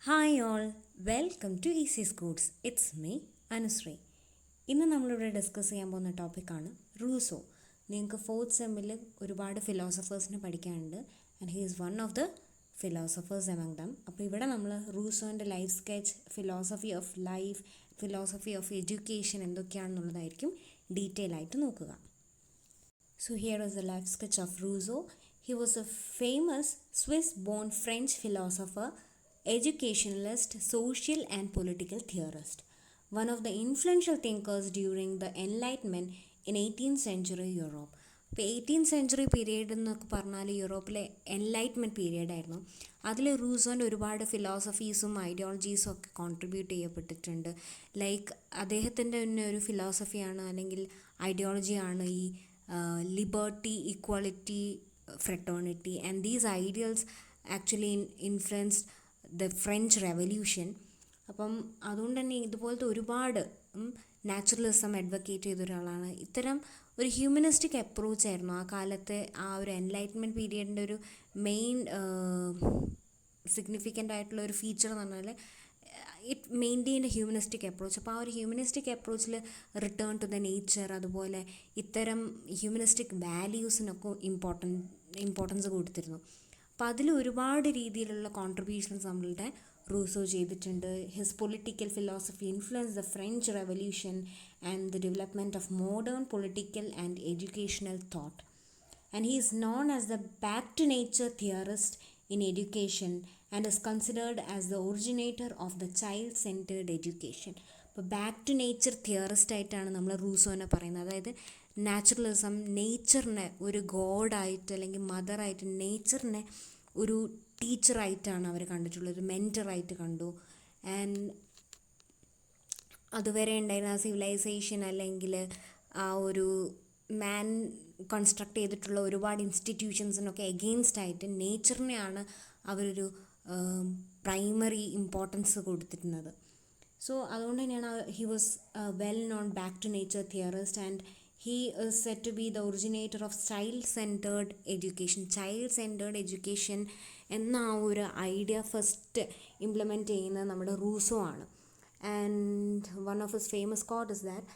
Hi all, welcome to Easy Scoots. It's me Anushree. ഇന്ന് നമ്മളിവിടെ discuss ചെയ്യാൻ പോകുന്ന ടോപ്പിക്കാണ് റൂസോ. നിങ്ങൾക്ക് ഫോർത്ത് സെമ്മിൽ ഒരുപാട് ഫിലോസഫേഴ്സിനെ പഠിക്കാനുണ്ട് and he is one of the philosophers among them. അപ്പോൾ ഇവിടെ നമ്മൾ റൂസോൻ്റെ life sketch, philosophy of life, philosophy of education എന്തൊക്കെയാണെന്നുള്ളതായിരിക്കും ഡീറ്റെയിൽ ആയിട്ട് നോക്കുക. So here is the life sketch of Rousseau. He was a famous Swiss-born French philosopher, educationalist, social and political theorist. One of the influential thinkers during the Enlightenment in 18th century Europe. ഇപ്പോൾ 18th century period എന്നൊക്കെ പറഞ്ഞാൽ യൂറോപ്പിലെ enlightenment period ആയിരുന്നു. അതിൽ റൂസോൻ്റെ ഒരുപാട് ഫിലോസഫീസും ഐഡിയോളജീസും ഒക്കെ contribute ചെയ്യപ്പെട്ടിട്ടുണ്ട്. Like അദ്ദേഹത്തിൻ്റെ തന്നെ ഒരു ഫിലോസഫിയാണ് അല്ലെങ്കിൽ ഐഡിയോളജിയാണ് ഈ liberty, equality, fraternity, and these ideals actually influenced the French Revolution. അപ്പം അതുകൊണ്ട് തന്നെ ഇതുപോലത്തെ ഒരുപാട് നാച്ചുറലിസം അഡ്വക്കേറ്റ് ചെയ്ത ഒരാളാണ്. ഇത്തരം ഒരു ഹ്യൂമനിസ്റ്റിക് അപ്രോച്ച് ആയിരുന്നു ആ കാലത്തെ ആ ഒരു എൻലൈറ്റ്മെൻറ്റ് പീരിയഡിൻ്റെ ഒരു മെയിൻ സിഗ്നിഫിക്കൻ്റ് ആയിട്ടുള്ള ഒരു ഫീച്ചർ എന്ന് പറഞ്ഞാൽ it maintain a humanistic approach. അപ്പോൾ ആ ഒരു ഹ്യൂമനിസ്റ്റിക് അപ്രോച്ചിൽ റിട്ടേൺ ടു ദ നേച്ചർ, അതുപോലെ ഇത്തരം ഹ്യൂമനിസ്റ്റിക് വാല്യൂസിനൊക്കെ ഇമ്പോർട്ടൻസ് കൊടുത്തിരുന്നു. അപ്പോൾ അതിൽ ഒരുപാട് രീതിയിലുള്ള കോൺട്രിബ്യൂഷൻസ് നമ്മളുടെ റൂസോ ചെയ്തിട്ടുണ്ട്. His political philosophy influence the French revolution and the development of modern political and educational thought. And he is known as the back to nature theorist in education and is considered as the originator of the child-centered education. അപ്പോൾ back to nature theorist ആയിട്ടാണ് നമ്മൾ റൂസോനെ പറയുന്നത്. അതായത് naturalism, നേച്ചറിനെ ഒരു ഗോഡായിട്ട് അല്ലെങ്കിൽ മദറായിട്ട്, നേച്ചറിനെ ഒരു ടീച്ചറായിട്ടാണ് അവർ കണ്ടിട്ടുള്ളത്, ഒരു മെൻറ്ററായിട്ട് കണ്ടു. ആൻഡ് അതുവരെ ഉണ്ടായിരുന്ന സിവിലൈസേഷൻ അല്ലെങ്കിൽ ആ ഒരു മാൻ കൺസ്ട്രക്ട് ചെയ്തിട്ടുള്ള ഒരുപാട് ഇൻസ്റ്റിറ്റ്യൂഷൻസിനൊക്കെ എഗെയിൻസ്റ്റ് ആയിട്ട് നേച്ചറിനെയാണ് അവരൊരു പ്രൈമറി ഇമ്പോർട്ടൻസ് കൊടുത്തിരുന്നത്. സോ അതുകൊണ്ട് തന്നെയാണ് he was well known back to nature theorist and he is said to be the originator of child centred education. Child centred education എന്ന ആ ഒരു ഐഡിയ ഫസ്റ്റ് ഇംപ്ലിമെൻറ്റ് ചെയ്യുന്നത് നമ്മുടെ റൂസോ ആണ്. And one of his famous quote is that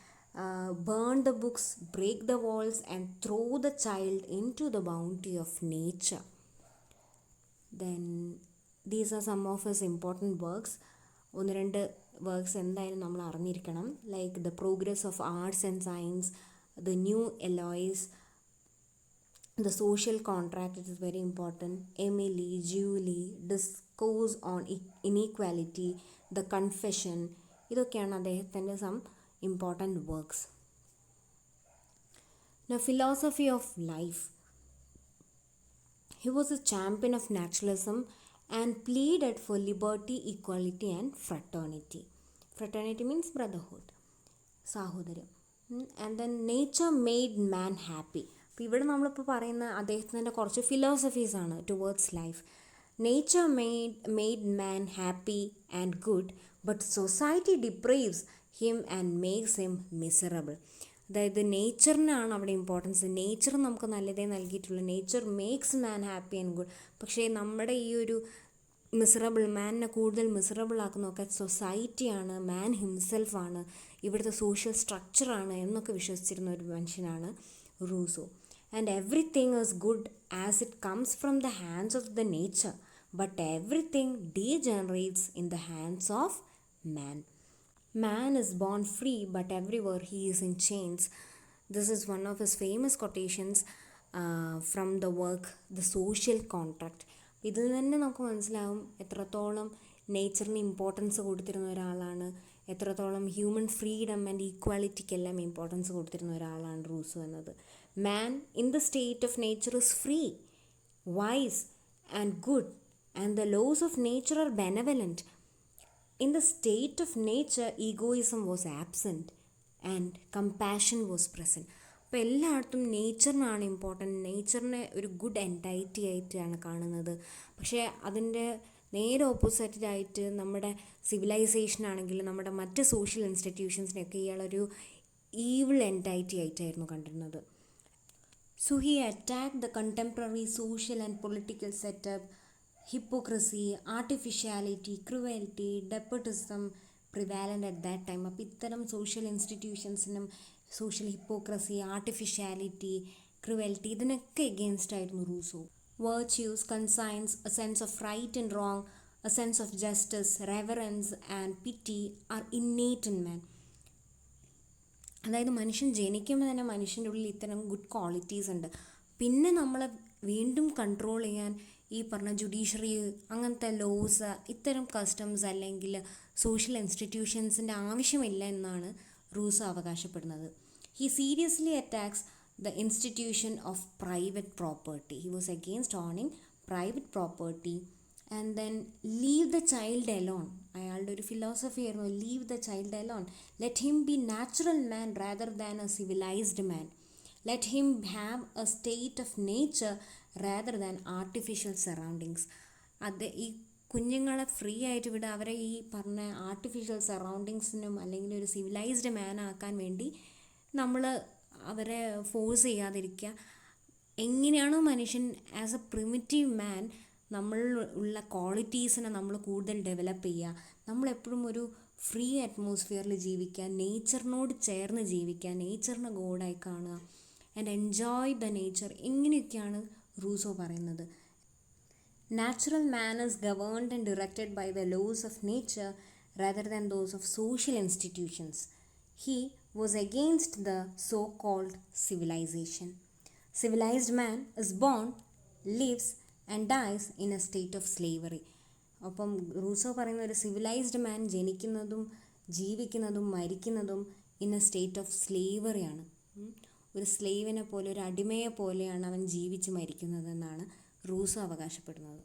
burn the books, break the walls and throw the child into the bounty of nature. Then these are some of his important works. ഒന്ന് രണ്ട് works എന്തായാലും നമ്മൾ അറിഞ്ഞിരിക്കണം. Like the progress of arts and science, the new Eloise, the social contract, it is very important, Emile, Julie, discourse on inequality, the confession, ഇതൊക്കെയാണ് അദ്ദേഹത്തിൻ്റെ some important works. Now, philosophy of life. He was a champion of naturalism and pleaded for liberty, equality and fraternity. Fraternity means brotherhood, sahodaryam. And then nature made man happy. അപ്പോൾ ഇവിടെ നമ്മളിപ്പോൾ പറയുന്ന അദ്ദേഹത്തിൻ്റെ കുറച്ച് ഫിലോസഫീസാണ് towards life. Nature made man happy and good, but society deprives him and makes him miserable. അതായത് നേച്ചറിനാണ് അവിടെ ഇമ്പോർട്ടൻസ്. നേച്ചർ നമുക്ക് നല്ലതേ നൽകിയിട്ടുള്ളൂ. Nature makes man happy and good. പക്ഷേ നമ്മുടെ ഈ ഒരു മിസറബിൾ, മാനിനെ കൂടുതൽ മിസറബിൾ ആക്കുന്നതൊക്കെ സൊസൈറ്റിയാണ്, മാൻ ഹിംസെൽഫാണ്, ഇവിടുത്തെ സോഷ്യൽ സ്ട്രക്ചറാണ് എന്നൊക്കെ വിശ്വസിച്ചിരുന്ന ഒരു മനുഷ്യനാണ് Rousseau. And everything is good as it comes from the hands of the nature, but everything degenerates in the hands of man. Man is born free, but everywhere he is in chains. This is one of his famous quotations from the work The Social Contract. ഇതിൽ തന്നെ നമുക്ക് മനസ്സിലാവും എത്രത്തോളം നേച്ചറിന് importance കൊടുത്തിരുന്ന ഒരാളാണ്, എത്രത്തോളം human freedom and ഈക്വാലിറ്റിക്കെല്ലാം importance കൊടുത്തിരുന്ന ഒരാളാണ് റൂസോ എന്നത്. Man in the state of nature is free, wise and good, and the laws of nature are benevolent. In the state of nature, egoism was absent and compassion was present. അപ്പോൾ എല്ലായിടത്തും നേച്ചറിനാണ് important. നേച്ചറിനെ ഒരു good എൻറ്റൈറ്റി ആയിട്ടാണ് കാണുന്നത്. പക്ഷേ അതിൻ്റെ നേരെ ഓപ്പോസിറ്റായിട്ട് നമ്മുടെ സിവിലൈസേഷനാണെങ്കിലും നമ്മുടെ മറ്റ് സോഷ്യൽ ഇൻസ്റ്റിറ്റ്യൂഷൻസിനെയൊക്കെ ഇയാളൊരു ഈവിൾ എൻറ്റൈറ്റി ആയിട്ടായിരുന്നു കണ്ടിരുന്നത്. So he attacked the contemporary social and political setup hypocrisy, artificiality, cruelty, despotism prevalent at that time. അപ്പോൾ ഇത്തരം സോഷ്യൽ ഇൻസ്റ്റിറ്റ്യൂഷൻസിനും സോഷ്യൽ ഹിപ്പോക്രസി, ആർട്ടിഫിഷ്യാലിറ്റി, ക്രുവൽറ്റി ഇതിനൊക്കെ എഗെയിൻസ്റ്റ് ആയിരുന്നു Rousseau. Virtues, conscience, a sense of right and wrong, a sense of justice, reverence and pity are innate in man. അതായത് മനുഷ്യൻ ജനിക്കുമ്പോൾ തന്നെ മനുഷ്യൻ്റെ ഉള്ളിൽ ഇത്തരം ഗുഡ് ക്വാളിറ്റീസ് ഉണ്ട്. പിന്നെ നമ്മളെ വീണ്ടും കൺട്രോൾ ചെയ്യാൻ ഈ പറഞ്ഞ ജുഡീഷ്യറി, അങ്ങനത്തെ ലോസ്, ഇത്തരം കസ്റ്റംസ് അല്ലെങ്കിൽ സോഷ്യൽ ഇൻസ്റ്റിറ്റ്യൂഷൻസിൻ്റെ ആവശ്യമില്ല എന്നാണ് റൂസോ അവകാശപ്പെടുന്നത്. He seriously attacks the institution of private property. He was against owning private property. And then leave the child alone. അയാളുടെ ഒരു ഫിലോസഫി ആയിരുന്നു leave the child alone. Let him be natural man rather than a civilised man. Let him have a state of nature rather than artificial surroundings. അത് ഈ കുഞ്ഞുങ്ങളെ free ആയിട്ട് വിടുക, അവരെ ഈ പറഞ്ഞ ആർട്ടിഫിഷ്യൽ സറൗണ്ടിങ്സിനും അല്ലെങ്കിൽ ഒരു സിവിലൈസ്ഡ് മാൻ ആക്കാൻ വേണ്ടി നമ്മൾ അവരെ ഫോഴ്സ് ചെയ്യാതിരിക്കുക. എങ്ങനെയാണോ മനുഷ്യൻ ആസ് എ പ്രിമിറ്റീവ് മാൻ നമ്മൾ ഉള്ള ക്വാളിറ്റീസിനെ നമ്മൾ കൂടുതൽ ഡെവലപ്പ് ചെയ്യുക, നമ്മളെപ്പോഴും ഒരു ഫ്രീ അറ്റ്മോസ്ഫിയറിൽ ജീവിക്കുക, നേച്ചറിനോട് ചേർന്ന് ജീവിക്കുക, നേച്ചറിനെ ഗോഡായി കാണുക ആൻഡ് എൻജോയ് ദ നേച്ചർ, ഇങ്ങനെയൊക്കെയാണ് റൂസോ പറയുന്നത്. Natural man is governed and directed by the laws of nature rather than those of social institutions. He was against the so-called civilization. Civilized man is born, lives and dies in a state of slavery. അപ്പം Rousseau പറയുന്ന ഒരു civilised man ജനിക്കുന്നതും ജീവിക്കുന്നതും മരിക്കുന്നതും in a state of സ്ലേവറിയാണ്. ഒരു സ്ലേവിനെ പോലെ, ഒരു അടിമയെ പോലെയാണ് അവൻ ജീവിച്ച് മരിക്കുന്നതെന്നാണ് റൂസോ അവകാശപ്പെടുന്നത്.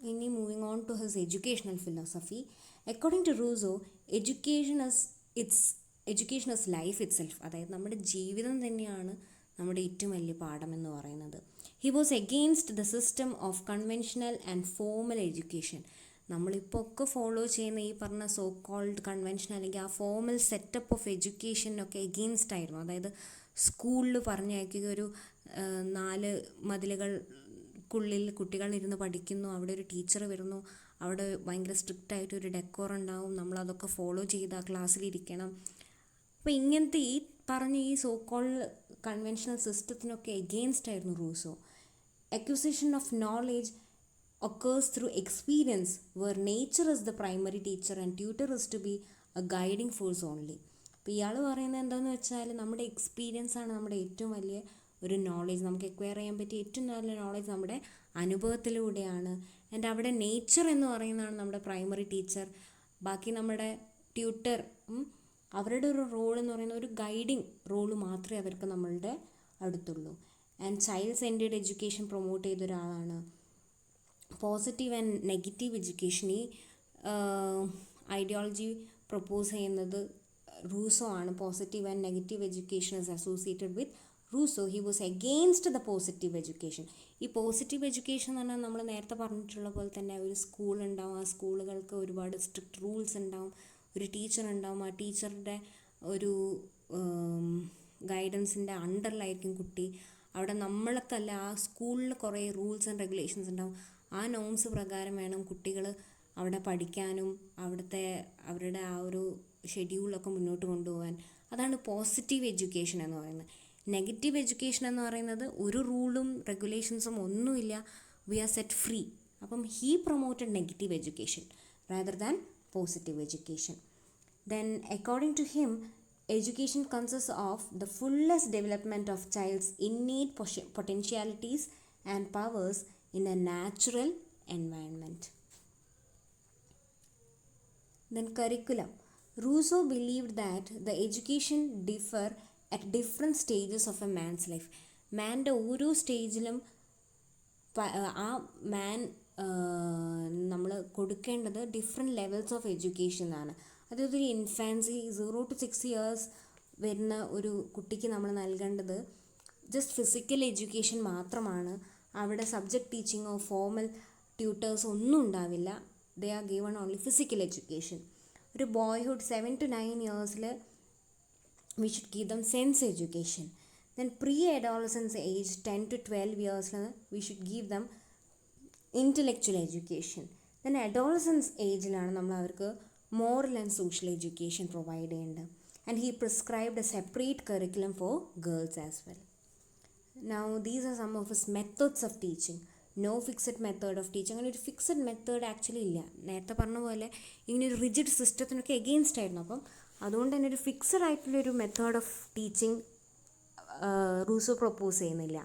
ഇനി moving on to his educational philosophy. According to Rousseau, education is life itself. അതായത് നമ്മുടെ ജീവിതം തന്നെയാണ് നമ്മുടെ ഏറ്റവും വലിയ പാഠം എന്ന് പറയുന്നത്. He was against the system of conventional and formal education. നമ്മളിപ്പോൾ ഒക്കെ ഫോളോ ചെയ്യുന്ന ഈ പറഞ്ഞ സോ കോൾഡ് കൺവെൻഷൻ അല്ലെങ്കിൽ ആ ഫോമൽ സെറ്റപ്പ് ഓഫ് എഡ്യൂക്കേഷനൊക്കെ എഗെയിൻസ്റ്റ് ആയിരുന്നു. അതായത് സ്കൂളിൽ പറഞ്ഞയക്കുക, ഒരു 4 മതിലുകൾക്കുള്ളിൽ കുട്ടികളിരുന്ന് പഠിക്കുന്നു, അവിടെ ഒരു ടീച്ചർ വരുന്നു, അവിടെ ഭയങ്കര സ്ട്രിക്റ്റ് ആയിട്ട് ഒരു ഡെക്കോർ ഉണ്ടാവും, നമ്മളതൊക്കെ ഫോളോ ചെയ്ത് ആ ക്ലാസ്സിലിരിക്കണം. അപ്പോൾ ഇങ്ങനത്തെ ഈ പറഞ്ഞ ഈ സോ കോൾഡ് കൺവെൻഷണൽ സിസ്റ്റത്തിനൊക്കെ എഗെയിൻസ്റ്റ് ആയിരുന്നു Rousseau. Acquisition of knowledge occurs through experience, where nature is the primary teacher and tutor is to be a guiding force only. അപ്പോൾ ഇയാൾ പറയുന്നത് എന്താണെന്ന് വെച്ചാൽ നമ്മുടെ എക്സ്പീരിയൻസ് ആണ് നമ്മുടെ ഏറ്റവും വലിയ ഒരു നോളേജ്. നമുക്ക് എക്വയർ ചെയ്യാൻ പറ്റിയ ഏറ്റവും നല്ല നോളേജ് നമ്മുടെ അനുഭവത്തിലൂടെയാണ്. ആൻഡ് അവിടെ നേച്ചർ എന്ന് പറയുന്നതാണ് നമ്മുടെ പ്രൈമറി ടീച്ചർ. ബാക്കി നമ്മുടെ ട്യൂട്ടർ, അവരുടെ ഒരു റോൾ എന്ന് പറയുന്ന ഒരു ഗൈഡിങ് റോള് മാത്രമേ അവർക്ക് നമ്മളുടെ അടുത്തുള്ളൂ. And child centred education promote ചെയ്ത ഒരാളാണ്. പോസിറ്റീവ് ആൻഡ് നെഗറ്റീവ് എഡ്യൂക്കേഷൻ, ഈ ഐഡിയോളജി പ്രൊപ്പോസ് ചെയ്യുന്നത് റൂസോ ആണ്. Positive and negative education is associated with Rousseau. He was against the positive education. ഈ പോസിറ്റീവ് എഡ്യൂക്കേഷൻ എന്ന് പറഞ്ഞാൽ നമ്മൾ നേരത്തെ പറഞ്ഞിട്ടുള്ള പോലെ തന്നെ ഒരു സ്കൂൾ ഉണ്ടാവും, ആ സ്കൂളുകൾക്ക് ഒരുപാട് സ്ട്രിക്റ്റ് റൂൾസ് ഉണ്ടാവും, ഒരു ടീച്ചർ ഉണ്ടാവും, ആ ടീച്ചറുടെ ഒരു ഗൈഡൻസിൻ്റെ അണ്ടറിലായിരിക്കും കുട്ടി. അവിടെ നമ്മൾക്കല്ല, ആ സ്കൂളിൽ കുറേ റൂൾസ് ആൻഡ് റെഗുലേഷൻസ് ഉണ്ടാവും. ആ നോംസ് പ്രകാരം വേണം കുട്ടികൾ അവിടെ പഠിക്കാനും അവരുടെ ആ ഒരു ഷെഡ്യൂളൊക്കെ മുന്നോട്ട് കൊണ്ടുപോകാൻ. അതാണ് പോസിറ്റീവ് എഡ്യൂക്കേഷൻ എന്ന് പറയുന്നത്. നെഗറ്റീവ് എഡ്യൂക്കേഷൻ എന്ന് പറയുന്നത് ഒരു റൂളും റെഗുലേഷൻസും ഒന്നുമില്ല, വി ആർ സെറ്റ് ഫ്രീ. അപ്പം he promoted negative education rather than positive education. Then according to him, education consists of the fullest development of child's innate potentialities and powers in a natural environment. Then curriculum. Rousseau believed that the education differ at different stages of a man's life. മാൻ്റെ ഓരോ സ്റ്റേജിലും ആ മാൻ നമ്മൾ കൊടുക്കേണ്ടത് different levels of എഡ്യൂക്കേഷനാണ്. അതായത് ഒരു infancy 0 to 6 years വരുന്ന ഒരു കുട്ടിക്ക് നമ്മൾ നൽകേണ്ടത് ജസ്റ്റ് ഫിസിക്കൽ എഡ്യൂക്കേഷൻ മാത്രമാണ്. അവിടെ സബ്ജക്റ്റ് ടീച്ചിങ്ങോ ഫോമൽ ട്യൂട്ടേഴ്സോ ഒന്നും ഉണ്ടാവില്ല. They are given only physical education. ഒരു boyhood 7 to 9 years we should give them sense education. Then pre adolescence age 10 to 12 years we should give them intellectual education. Then adolescence ഏജിലാണ് നമ്മൾ അവർക്ക് moral and social education provide ചെയ്യേണ്ടത്. And he prescribed a separate curriculum for girls as well. Now these are some of his methods of teaching. No fixed method of teaching. അങ്ങനെ ഒരു fixed method actually ഇല്ല. നേരത്തെ പറഞ്ഞ പോലെ ഇങ്ങനെ ഒരു rigid സിസ്റ്റത്തിനൊക്കെ against ആയിരുന്നു. അപ്പം അതുകൊണ്ട് തന്നെ ഒരു ഫിക്സഡ് ആയിട്ടുള്ളൊരു method of teaching Rousseau propose ചെയ്യുന്നില്ല.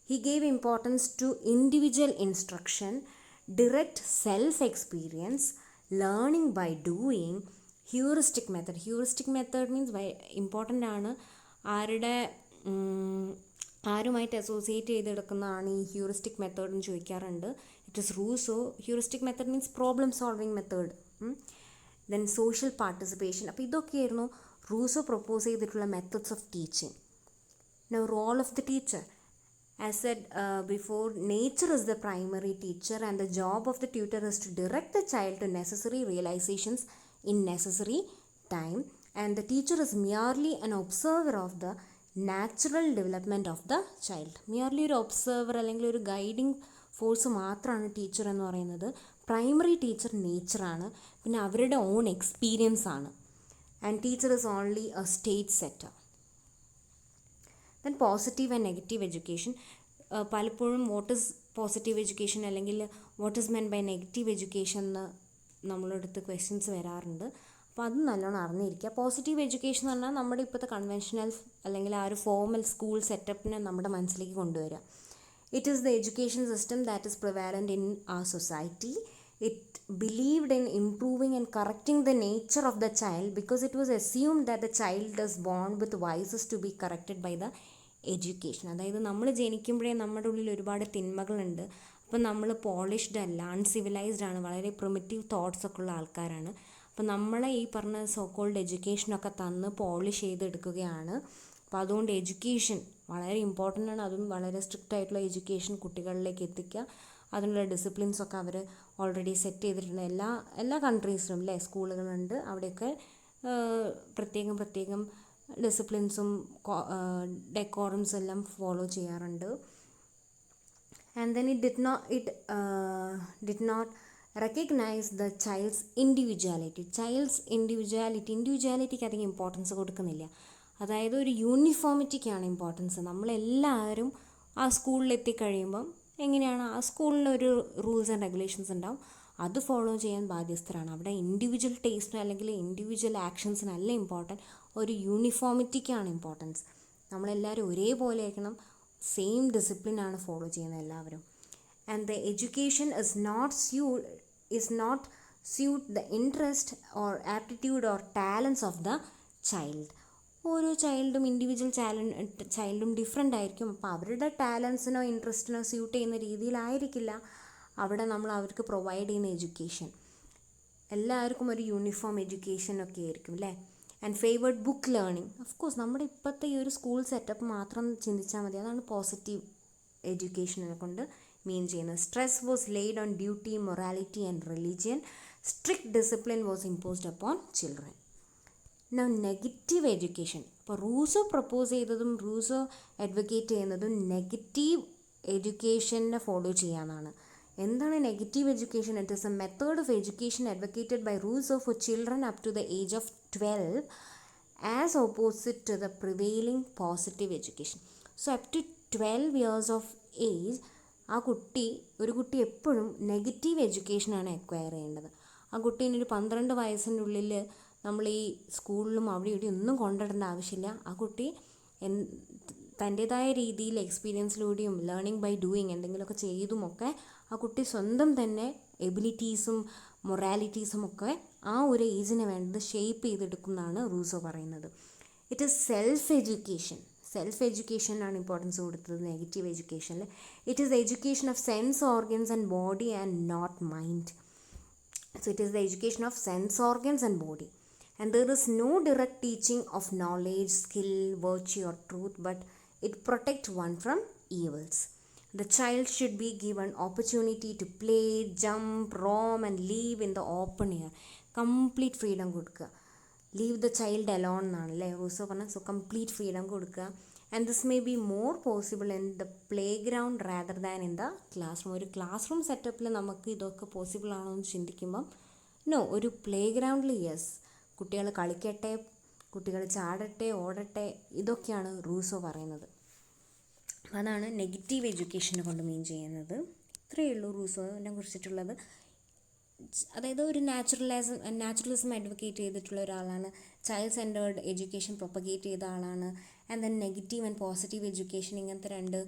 He gave importance to individual instruction, direct self experience, learning by doing, heuristic method. Heuristic method means important ആണ്. ആരുമായിട്ട് അസോസിയേറ്റ് ചെയ്തെടുക്കുന്നതാണ് ഈ ഹ്യൂറിസ്റ്റിക് മെത്തേഡ് എന്ന് ചോദിക്കാറുണ്ട്. It is Rousseau. Heuristic method means problem solving method. Then social participation. അപ്പോൾ ഇതൊക്കെയായിരുന്നു Rousseau propose ചെയ്തിട്ടുള്ള methods of teaching. Now role of the teacher. As said before, nature is the primary teacher and the job of the tutor is to direct the child to necessary realizations in necessary time, and the teacher is merely an observer of the natural development of the child. Merely ഒരു observer അല്ലെങ്കിൽ ഒരു guiding force മാത്രമാണ് teacher എന്ന് പറയുന്നത്. Primary teacher നേച്ചറാണ്, പിന്നെ അവരുടെ own experience ആണ്. And teacher is only a state setter. Then positive and negative education. പലപ്പോഴും വാട്ട് ഈസ് പോസിറ്റീവ് എഡ്യൂക്കേഷൻ അല്ലെങ്കിൽ what is meant by negative education എന്ന് നമ്മളടുത്ത് ക്വസ്റ്റ്യൻസ് വരാറുണ്ട്. അപ്പോൾ അത് നല്ലോണം അറിഞ്ഞിരിക്കുക. പോസിറ്റീവ് എഡ്യൂക്കേഷൻ എന്ന് പറഞ്ഞാൽ നമ്മുടെ ഇപ്പോഴത്തെ കൺവെൻഷണൽ അല്ലെങ്കിൽ ആ ഒരു ഫോർമൽ സ്കൂൾ സെറ്റപ്പിനെ നമ്മുടെ മനസ്സിലേക്ക് കൊണ്ടുവരിക. It is the education system that is prevalent in our society. It believed in improving and correcting the nature of the child because it was assumed that the child is born with vices to be corrected by the education. അതായത് നമ്മൾ ജനിക്കുമ്പോഴേ നമ്മുടെ ഉള്ളിൽ ഒരുപാട് തിന്മകളുണ്ട്. അപ്പം നമ്മൾ polished അല്ല, uncivilised ആണ്, വളരെ പ്രിമിറ്റീവ് തോട്ട്സ് ഒക്കെ ഉള്ള ആൾക്കാരാണ്. അപ്പോൾ നമ്മളെ ഈ പറഞ്ഞ സോക്കോൾഡ് എഡ്യൂക്കേഷനൊക്കെ തന്ന് പോളിഷ് ചെയ്തെടുക്കുകയാണ്. അപ്പോൾ അതുകൊണ്ട് എഡ്യൂക്കേഷൻ വളരെ ഇമ്പോർട്ടൻ്റ് ആണ്. അതും വളരെ സ്ട്രിക്റ്റ് ആയിട്ടുള്ള എഡ്യൂക്കേഷൻ കുട്ടികളിലേക്ക് എത്തിക്കുക. അതിനുള്ള ഡിസിപ്ലിൻസൊക്കെ അവർ ഓൾറെഡി സെറ്റ് ചെയ്തിട്ടുണ്ട്. എല്ലാ കൺട്രീസിലും അല്ലേ സ്കൂളുകളുണ്ട്. അവിടെയൊക്കെ പ്രത്യേകം ഡിസിപ്ലിൻസും ഡെക്കോറംസ് എല്ലാം ഫോളോ ചെയ്യാറുണ്ട്. And then it did not recognize the child's individuality. ഇൻഡിവിജ്വാലിറ്റിക്ക് അധികം ഇമ്പോർട്ടൻസ് കൊടുക്കുന്നില്ല. അതായത് ഒരു യൂണിഫോമിറ്റിക്കാണ് ഇമ്പോർട്ടൻസ്. നമ്മളെല്ലാവരും ആ സ്കൂളിൽ എത്തിക്കഴിയുമ്പം എങ്ങനെയാണ്, ആ സ്കൂളിലൊരു റൂൾസ് ആൻഡ് റെഗുലേഷൻസ് ഉണ്ടാവും, അത് ഫോളോ ചെയ്യാൻ ബാധ്യസ്ഥരാണ്. അവിടെ ഇൻഡിവിജ്വൽ ടേസ്റ്റിന് അല്ലെങ്കിൽ ഇൻഡിവിജ്വൽ ആക്ഷൻസിനല്ല ഇമ്പോർട്ടൻറ്റ്, ഒരു യൂണിഫോമിറ്റിക്കാണ് ഇമ്പോർട്ടൻസ്. നമ്മളെല്ലാവരും ഒരേപോലെ ആയിരിക്കണം, സെയിം ഡിസിപ്ലിനാണ് ഫോളോ ചെയ്യുന്നത് എല്ലാവരും. And the education is not suit the interest or aptitude or talents of the child. ഓരോ ചൈൽഡും ഇൻഡിവിജ്വൽ ചൈൽഡും ഡിഫറെൻ്റ് ആയിരിക്കും. അപ്പോൾ അവരുടെ ടാലൻസിനോ ഇൻട്രസ്റ്റിനോ സ്യൂട്ട് ചെയ്യുന്ന രീതിയിലായിരിക്കില്ല അവിടെ നമ്മൾ അവർക്ക് പ്രൊവൈഡ് ചെയ്യുന്ന എഡ്യൂക്കേഷൻ. എല്ലാവർക്കും ഒരു യൂണിഫോം എഡ്യൂക്കേഷനൊക്കെ ആയിരിക്കും അല്ലേ. And favoured book learning. Of course നമ്മുടെ ഇപ്പോഴത്തെ ഈ ഒരു സ്കൂൾ സെറ്റപ്പ് മാത്രം ചിന്തിച്ചാൽ മതി. അതാണ് പോസിറ്റീവ് എഡ്യൂക്കേഷനെ കൊണ്ട് മീൻ ചെയ്യുന്നത്. Stress was laid on duty, morality and religion. Strict discipline was imposed upon children. Now negative education. ഇപ്പോൾ റൂസോ പ്രപ്പോസ് ചെയ്തതും റൂസോ അഡ്വക്കേറ്റ് ചെയ്യുന്നതും നെഗറ്റീവ് എഡ്യൂക്കേഷനെ ഫോളോ ചെയ്യാനാണ്. എന്താണ് negative education? It is a method of education advocated by Rousseau for children up to the age of 12 as opposite to the prevailing positive education. So up to 12 years of age ഒരു കുട്ടി എപ്പോഴും negative എഡ്യൂക്കേഷനാണ് acquire ചെയ്യേണ്ടത്. ആ കുട്ടീനെ ഒരു 12 വയസ്സിൻ്റെ ഉള്ളിൽ നമ്മൾ ഈ സ്കൂളിലും അവിടെ ഇവിടെ ഒന്നും കൊണ്ടിടേണ്ട ആവശ്യമില്ല. ആ കുട്ടി തൻ്റേതായ രീതിയിൽ എക്സ്പീരിയൻസിലൂടെയും ലേണിംഗ് ബൈ ഡൂയിങ് എന്തെങ്കിലുമൊക്കെ ചെയ്തുമൊക്കെ ആ കുട്ടി സ്വന്തം തന്നെ എബിലിറ്റീസും മൊറാലിറ്റീസും ഒക്കെ ആ ഒരു ഏജിന് വേണ്ടത് ഷേപ്പ് ചെയ്തെടുക്കുന്നതാണ് റൂസോ പറയുന്നത്. ഇറ്റ് ഈസ് സെൽഫ് എഡ്യൂക്കേഷനാണ് ഇമ്പോർട്ടൻസ് കൊടുത്തത് നെഗറ്റീവ് എഡ്യൂക്കേഷനിൽ. It is the education of sense organs and body and not mind. So it is the education of sense organs and body. And there is no direct teaching of knowledge, skill, virtue or truth, but it protects one from evils. The child should be given opportunity to play, jump, roam and live in the open air. Complete freedom കൊടുക്കുക. Leave the child alone എന്നാണല്ലേ Rousseau പറഞ്ഞാൽ. So complete freedom കൊടുക്കുക. And this may be more possible in the playground rather than in the classroom. ഒരു classroom സെറ്റപ്പിൽ നമുക്ക് ഇതൊക്കെ possible ആണോ എന്ന് ചിന്തിക്കുമ്പം നോ, ഒരു പ്ലേ ഗ്രൗണ്ടിൽ യെസ്, കുട്ടികൾ കളിക്കട്ടെ, കുട്ടികൾ ചാടട്ടെ, ഓടട്ടെ, ഇതൊക്കെയാണ് റൂസോ പറയുന്നത്. അതാണ് നെഗറ്റീവ് എഡ്യൂക്കേഷനെ കൊണ്ട് മീൻ ചെയ്യുന്നത്. ഇത്രയേ ഉള്ളൂ റൂസോനെ കുറിച്ചിട്ടുള്ളത്. അതായത് ഒരു നാച്ചുറലിസം അഡ്വക്കേറ്റ് ചെയ്തിട്ടുള്ള ഒരാളാണ്, ചൈൽഡ് സെൻറ്റേർഡ് എഡ്യൂക്കേഷൻ പ്രൊപ്പഗേറ്റ് ചെയ്ത ആളാണ്. And then negative and positive education, ഇങ്ങനത്തെ രണ്ട്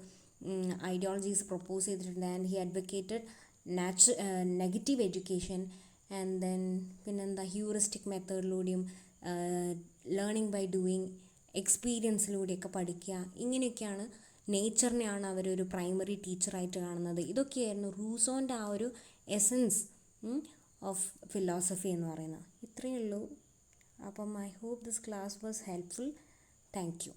ഐഡിയോളജീസ് പ്രൊപ്പോസ് ചെയ്തിട്ടുണ്ട്. And he advocated negative education. And then പിന്നെന്താ, ഹ്യൂറിസ്റ്റിക് മെത്തേഡിലൂടെയും ലേണിംഗ് ബൈ ഡൂയിങ്, എക്സ്പീരിയൻസിലൂടെയൊക്കെ പഠിക്കുക, ഇങ്ങനെയൊക്കെയാണ്. നേച്ചറിനെയാണ് അവരൊരു പ്രൈമറി ടീച്ചറായിട്ട് കാണുന്നത്. ഇതൊക്കെയായിരുന്നു റൂസോൻ്റെ ആ ഒരു എസൻസ് ഓഫ് ഫിലോസഫി എന്ന് പറയുന്നത്. ഇത്രയേ ഉള്ളൂ. അപ്പം I hope this class was helpful. Thank U.